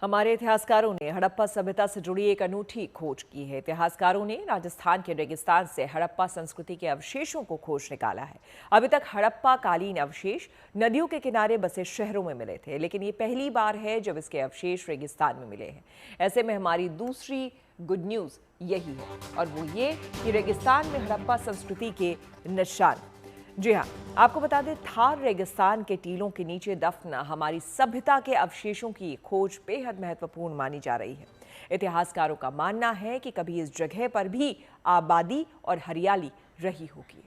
हमारे इतिहासकारों ने हड़प्पा सभ्यता से जुड़ी एक अनूठी खोज की है। इतिहासकारों ने राजस्थान के रेगिस्तान से हड़प्पा संस्कृति के अवशेषों को खोज निकाला है। अभी तक हड़प्पा कालीन अवशेष नदियों के किनारे बसे शहरों में मिले थे, लेकिन ये पहली बार है जब इसके अवशेष रेगिस्तान में मिले हैं। ऐसे में हमारी दूसरी गुड न्यूज यही है, और वो ये कि रेगिस्तान में हड़प्पा संस्कृति के निशान। जी हाँ, आपको बता दें, थार रेगिस्तान के टीलों के नीचे दफन हमारी सभ्यता के अवशेषों की खोज बेहद महत्वपूर्ण मानी जा रही है। इतिहासकारों का मानना है कि कभी इस जगह पर भी आबादी और हरियाली रही होगी।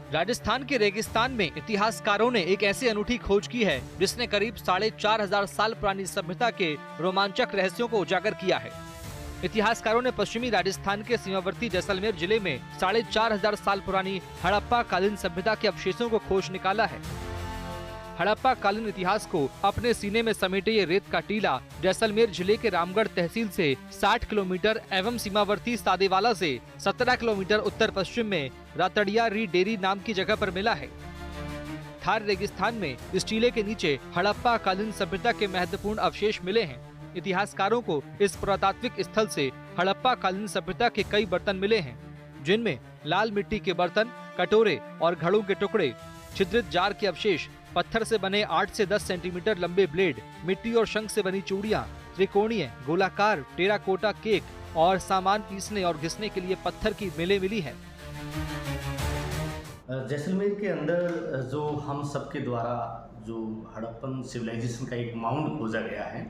राजस्थान के रेगिस्तान में इतिहासकारों ने एक ऐसी अनूठी खोज की है जिसने करीब 4,500 साल पुरानी सभ्यता के रोमांचक रहस्यों को उजागर किया है। इतिहासकारों ने पश्चिमी राजस्थान के सीमावर्ती जैसलमेर जिले में 4,500 साल पुरानी हड़प्पा कालीन सभ्यता के अवशेषों को खोज निकाला है। हड़प्पा कालीन इतिहास को अपने सीने में समेटे ये रेत का टीला जैसलमेर जिले के रामगढ़ तहसील से 60 किलोमीटर एवं सीमावर्ती सादेवाला से 17 किलोमीटर उत्तर पश्चिम में रातड़िया री डेरी नाम की जगह पर मिला है। थार रेगिस्तान में इस टीले के नीचे हड़प्पा कालीन सभ्यता के महत्वपूर्ण अवशेष मिले हैं। इतिहासकारों को इस पुरातात्विक स्थल से हड़प्पा कालीन सभ्यता के कई बर्तन मिले हैं, जिनमें लाल मिट्टी के बर्तन, कटोरे और घड़ों के टुकड़े, छिद्रित जार के अवशेष, पत्थर से बने 8 से 10 सेंटीमीटर लंबे ब्लेड, मिट्टी और शंख से बनी चूड़ियां, त्रिकोणीय, गोलाकार, टेराकोटा केक और सामान पीसने और घिसने के लिए पत्थर की मिलें मिली है। जैसलमेर के अंदर जो हम सबके द्वारा जो हड़प्पन सिविलाइजेशन का एक माउंट खोजा गया है,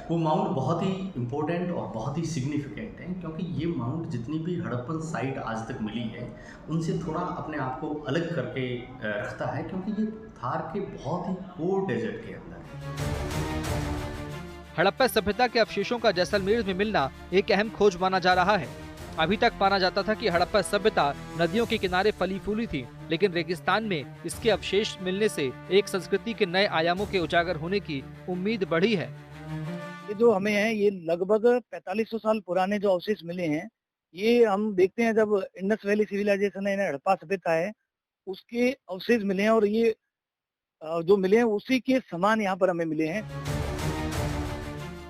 वो माउंट बहुत ही इम्पोर्टेंट और बहुत ही सिग्निफिकेंट है, क्योंकि ये माउंट जितनी भी हड़प्पन साइट आज तक मिली है उनसे थोड़ा अपने आप को अलग करके रखता है, क्योंकि ये थार के बहुत ही कोर डेजर्ट के अंदर है। हड़प्पा सभ्यता के अवशेषों का जैसलमेर में मिलना एक अहम खोज माना जा रहा है। अभी तक माना जाता था कि हड़प्पा सभ्यता नदियों के किनारे फली फूली थी, लेकिन रेगिस्तान में इसके अवशेष मिलने से एक संस्कृति के नए आयामों के उजागर होने की उम्मीद बढ़ी है। ये जो हमें है, ये लगभग 4500 साल पुराने जो अवशेष मिले हैं, ये हम देखते हैं जब इंडस वैली सिविलाइजेशन है, हड़प्पा सभ्यता है, उसके अवशेष मिले हैं, और ये जो मिले हैं उसी के समान यहाँ पर हमें मिले हैं।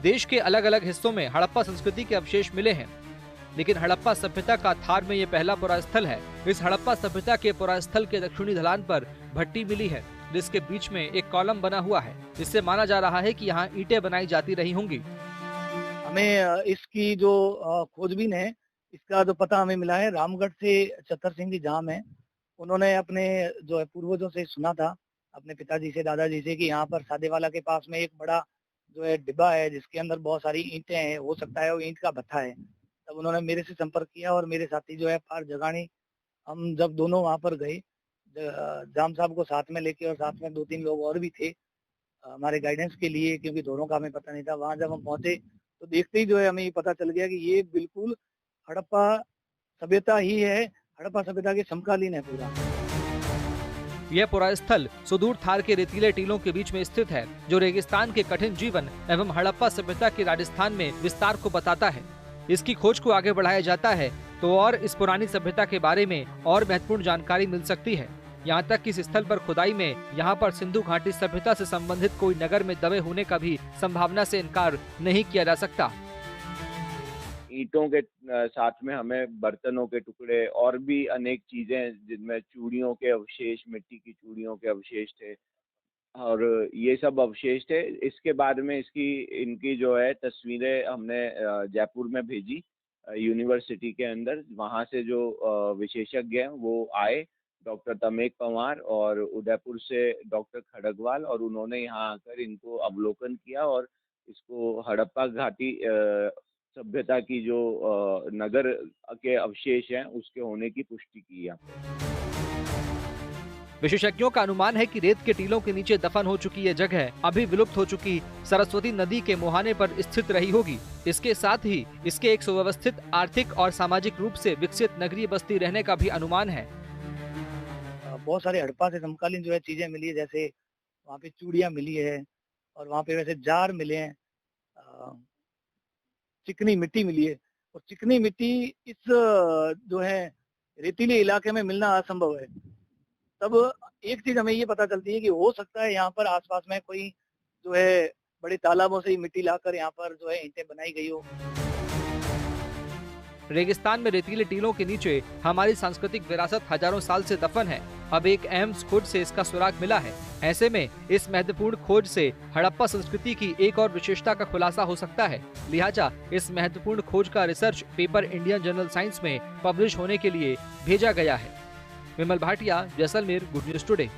देश के अलग अलग हिस्सों में हड़प्पा संस्कृति के अवशेष मिले हैं, लेकिन हड़प्पा सभ्यता का थार में ये पहला पुरास्थल है। इस हड़प्पा सभ्यता के पुरास्थल के दक्षिणी ढलान पर भट्टी मिली है, जिसके बीच में एक कॉलम बना हुआ है, जिससे माना जा रहा है कि यहाँ ईंटें बनाई जाती रही होंगी। हमें इसकी जो खोजबीन है, इसका जो पता हमें मिला है, रामगढ़ से चतर सिंह जी जाम है, उन्होंने अपने जो है पूर्वजों से सुना था, अपने पिताजी से, दादाजी से, कि यहाँ पर सादेवाला के पास में एक बड़ा जो है डिब्बा है जिसके अंदर बहुत सारी ईंटें हैं, हो सकता है वो ईंट का भट्ठा है। तब उन्होंने मेरे से संपर्क किया और मेरे साथी जो है पार जगानी, हम जब दोनों वहाँ पर गए, जाम साहब को साथ में लेके, और साथ में 2-3 लोग और भी थे हमारे गाइडेंस के लिए, क्योंकि दोनों का हमें पता नहीं था। वहाँ जब हम पहुंचे तो देखते ही जो है हमें ये पता चल गया कि ये बिल्कुल हड़प्पा सभ्यता ही है, हड़प्पा सभ्यता के समकालीन है पूरा। यह पुरास्थल सुदूर थार के रेतीले टीलों के बीच में स्थित है, जो रेगिस्तान के कठिन जीवन एवं हड़प्पा सभ्यता के राजस्थान में विस्तार को बताता है। इसकी खोज को आगे बढ़ाया जाता है तो और इस पुरानी सभ्यता के बारे में और महत्वपूर्ण जानकारी मिल सकती है। यहाँ तक कि इस स्थल पर खुदाई में यहाँ पर सिंधु घाटी सभ्यता से संबंधित कोई नगर में दबे होने का भी संभावना से इनकार नहीं किया जा सकता। ईंटों के साथ में हमें बर्तनों के टुकड़े और भी अनेक चीजें, जिनमें चूड़ियों के अवशेष, मिट्टी की चूड़ियों के अवशेष थे, और ये सब अवशेष थे। इसके बाद में इनकी जो है तस्वीरें हमने जयपुर में भेजी यूनिवर्सिटी के अंदर। वहाँ से जो विशेषज्ञ हैं वो आए, डॉक्टर तमेक पंवार, और उदयपुर से डॉक्टर खड़गवाल, और उन्होंने यहाँ आकर इनको अवलोकन किया और इसको हड़प्पा घाटी सभ्यता की जो नगर के अवशेष हैं उसके होने की पुष्टि की है। विशेषज्ञों का अनुमान है कि रेत के टीलों के नीचे दफन हो चुकी ये जगह अभी विलुप्त हो चुकी सरस्वती नदी के मुहाने पर स्थित रही होगी। इसके साथ ही इसके एक सुव्यवस्थित, आर्थिक और सामाजिक रूप से विकसित नगरीय बस्ती रहने का भी अनुमान है। बहुत सारे हड़प्पा से समकालीन जो है चीजें मिली है, जैसे वहाँ पे चूड़ियां मिली है, और वहाँ पे वैसे जार मिले हैं, चिकनी मिट्टी मिली है, और चिकनी मिट्टी इस जो है रेतीले इलाके में मिलना असंभव है। तब एक चीज हमें ये पता चलती है कि हो सकता है यहाँ पर आसपास में कोई जो है बड़े तालाबों से ही मिट्टी लाकर यहाँ पर जो है ईंटें बनाई गई हो। रेगिस्तान में रेतीले टीलों के नीचे हमारी सांस्कृतिक विरासत हजारों साल से दफन है। अब एक अहम खोज से इसका सुराग मिला है। ऐसे में इस महत्वपूर्ण खोज से हड़प्पा संस्कृति की एक और विशेषता का खुलासा हो सकता है। लिहाजा इस महत्वपूर्ण खोज का research paper Indian journal science में पब्लिश होने के लिए भेजा गया है। Vimal Bhatia, Jaisalmer, good news today.